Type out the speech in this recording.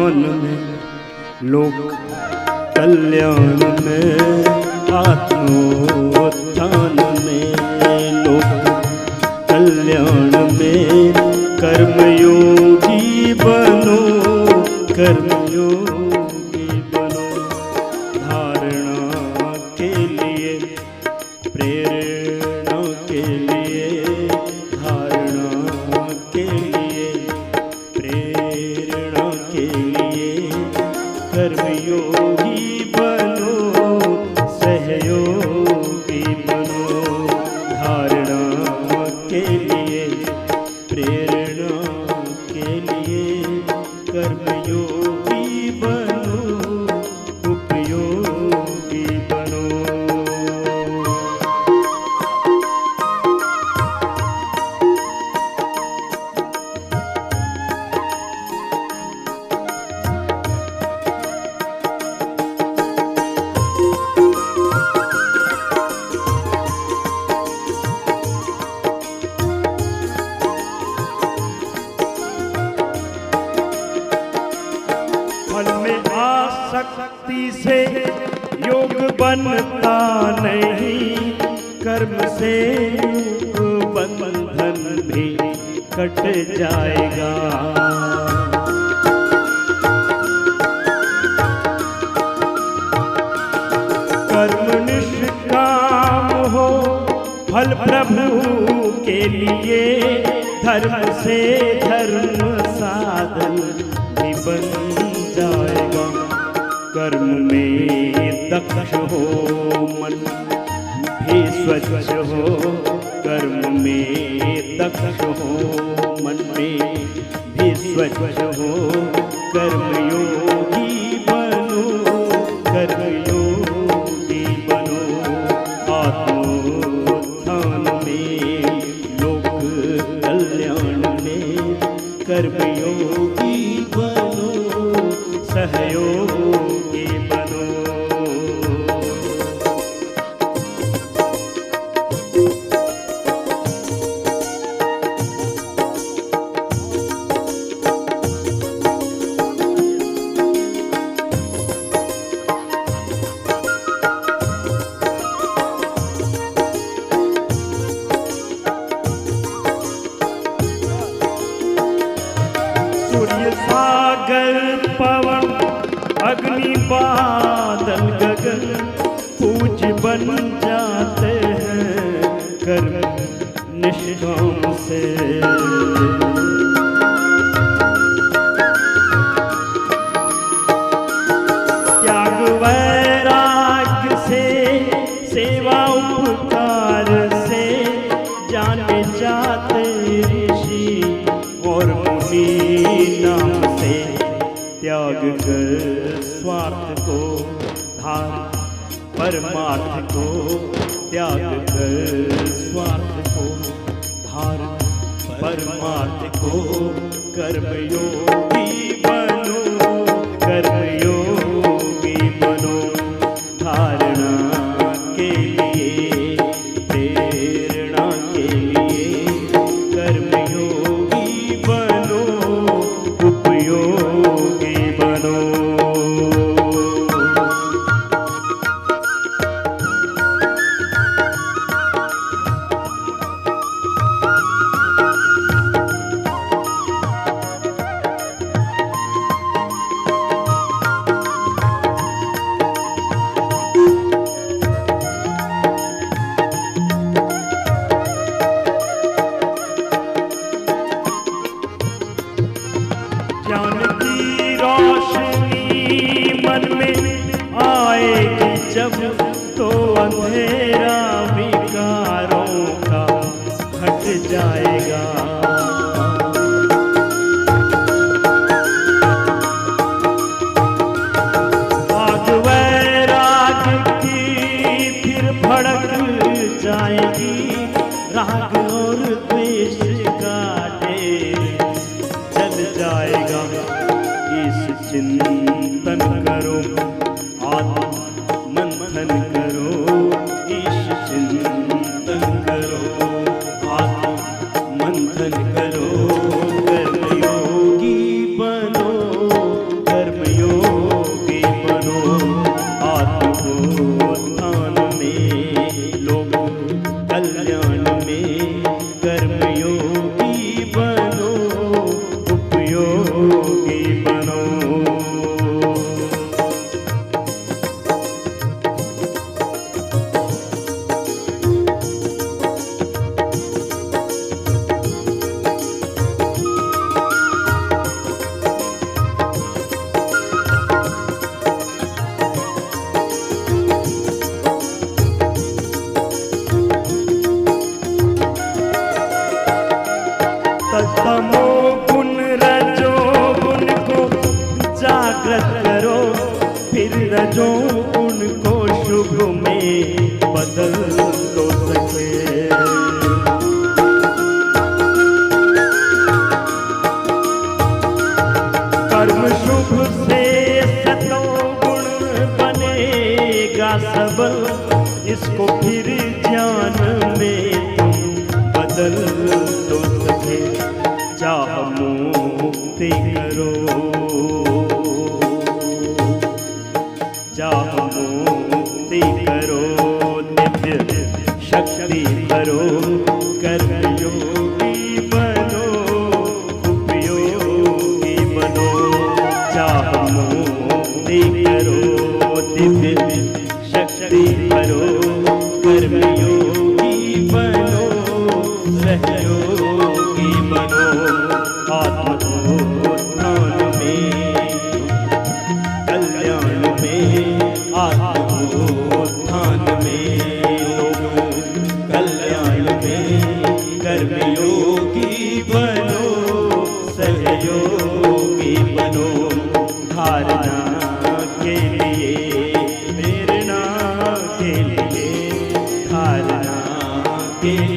उत्थान में, लोक कल्याण में, आत्मोत्थान में, लोक कल्याण में कर्मयोगी बनो, कर्मयोगी बनो। धारणा के लिए, प्रेरणा के लिए, धारणा के लिए, प्रेरणा के लिए कर्मयोगी बनो, सहयोगी बनो। धारणा के लिए, प्रेरणा के लिए कर्मयोगी बनो, उपयोगी बनो। फल में आसक्ति से योग बनता नहीं, कर्म से बंधन भी कट जाएगा। कर्म निष्काम हो फल प्रभु के लिए, धर्म से धर्म साधन भी बन जाएगा। कर्म में दक्ष हो मन भी स्वच्छ हो, कर्म में दक्ष हो मन में भी स्वच्छ हो। कर्मयोगी बनो, कर्मयोगी बनो। आत्मोत्थान में, लोक कल्याण में कर्मयोगी बनो, सहयोगी बनो। सूर्य सागर पवन अग्नि बादल गगन पूज बन जाते हैं कर्म निष्काम से। त्याग वैराग्य से, सेवा उपकार से जाने जाते ऋषि और मुनि नाम से। त्याग कर स्वार्थ को धार परमार्थ को, त्याग कर स्वार्थ को धार परमार्थ को। कर्मयोगी बनो, कर्मयोगी बनो। धारणा के लिए, प्रेरणा के लिए कर्मयोगी बनो, उपयोगी बनो। ज्ञान की रोशनी मन में आएगी जब, तो अंधेरा विकारों का हट जाएगा। आग वैराग की फिर भड़क जाएगी, राग और द्वेष का ढेर जल जाएगा। इस चिंतन करो, आत्म मंथन करो, ईश चिंतन करो, आत्म मंथन करो। कर्मयोगी बनो, इसको फिर ज्ञान में तुम बदल तो सके। चाह मुक्ति करो, चाह मुक्ति करो, दिव्य शक्ति करो, कर्मयोगी बनो, उपयोगी बनो। चाह मुक्ति करो, दिव्य शक्ति करो, कर्मयोगी बनो, सहयोगी बनो। आत्मोत्थान में कल्याण में, आत्मोत्थान में कल्याण में, कर्मयोगी बनो, सहयोगी बनो। धारणा के लिए, प्रेरणा के लिए, धारणा के लिए